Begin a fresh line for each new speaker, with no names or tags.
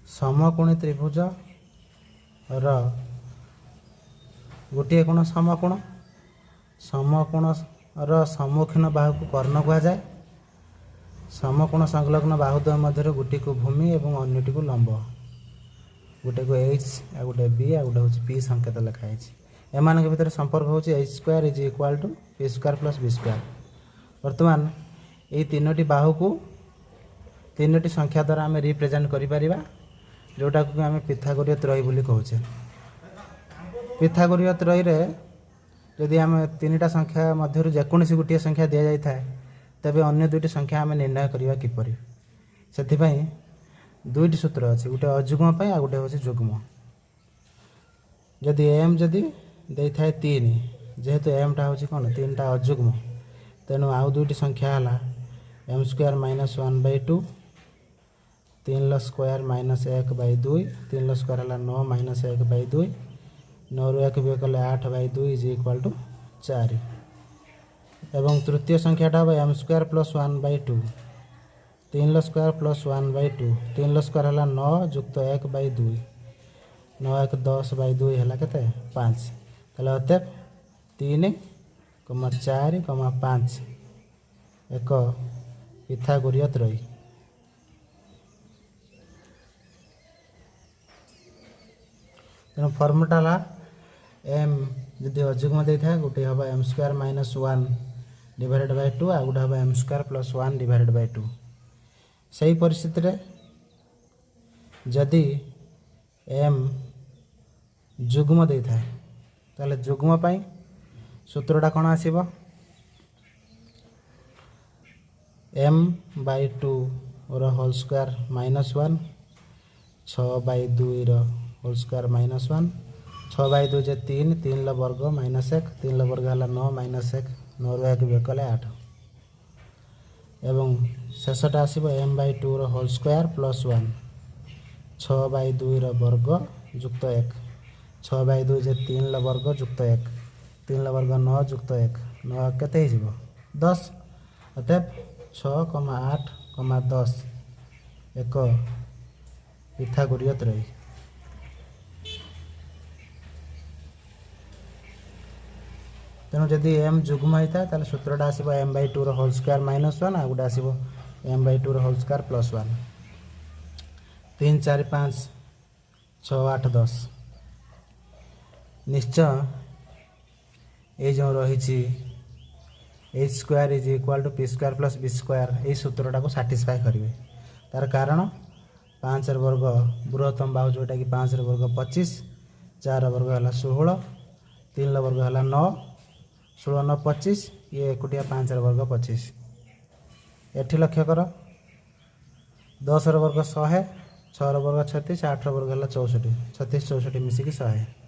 समकोणी त्रिभुज र गोटे कोण समकोण समकोण र सम्मुखीन बाहु को कर्ण कह जाए। समकोण संलग्न बाहुद्वय मध्य गोटे को भूमि और अन्यटी को लंब गोटे को एच आ गोटे बी आ गोटे हूँ पी संकेत लिखाई एम भितर संपर्क हूँ H square is equal to P square plus B square. बर्तमान ये तीनोटी बाहु को तीनोटी संख्या द्वारा आम रिप्रेजेंट करिपरिबा जोटा को आम पिथागोरीय त्रयी बोली कहूचे। पिथागोरीय त्रयी रे यदि आम तीनटा संख्या मध्य जेकोसी गोटे संख्या दि जाए तेबे अन्य दुईटी संख्या आम निर्णय करवा किपरि से दुईटी सूत्र अच्छी गोटे अजुग्म आ गोटे हूँ जुग्म। जदि एम जदि दे थाए तीन जेहेतु एम टा हूँ कौन तीन टा अजुग्म तेणु आउ दुईटी संख्या है M square minus 1/2 3 square minus 1/2 3 square है 9 माइनस 1/2 9 रु 1 भी कले 8/2 इज इक्वाल टू 4 एवं तृतीय संख्याटा हम M square plus 1/2 3 square plus 1/2 3 square है 9 जुक्त 1/2 9 1 10/2 है के 5 ताले अतएव 3, 4, 5 एक पिथागोरीय त्रयी। तेणु फर्मुला ला एम जदि अजुग्म दे था गोटे हम M square minus 1 divided by 2 आ गोटे हम M square plus 1 divided by 2। सही परिस्थिति रे जदि एम जुग्म दे था ताले जुग्म पाई सूत्रटा कौन आसीबो m/2 whole square minus 1 6/2 whole square minus 1 6/2 जे 3 3 वर्ग माइनस 1 3 वर्ग है 9 माइनस 1 9 रु 1 भी कले 8 एवं शेषटा आसीबो m/2 होल स्क्वायर प्लस 1 6/2 वर्ग जुक्त 1 6/2 जे 3 वर्ग जुक्त 1 3 वर्ग 9 जुक्त 1 9 केते हिजिबो 10 अतएव 6, 8, 10 एक पिथागोरीय त्रयी। तेणु जदि एम जुग्म होता है सूत्रटा आसो m/2 होल स्क्वायर माइनस 1 आ गोटे आसो m/2 होल स्क्वायर प्लस 1 3, 4, 5, 6, 8, 10 निश्चय ये जो रही H square is equal to P square plus B square यही सूत्रटा को साटिस्फाई करेंगे। तार कारण 5 वर्ग बृहत्तम बाहु जोटा कि 5 वर्ग 25 4 वर्ग है 16 3 वर्ग है 9 16 9 25 ये एकुटिया 5 वर्ग 25 एठी लक्ष्य कर 10 वर्ग 100 6 वर्ग 36 8 वर्ग है 64 36 64 मिसिकी 100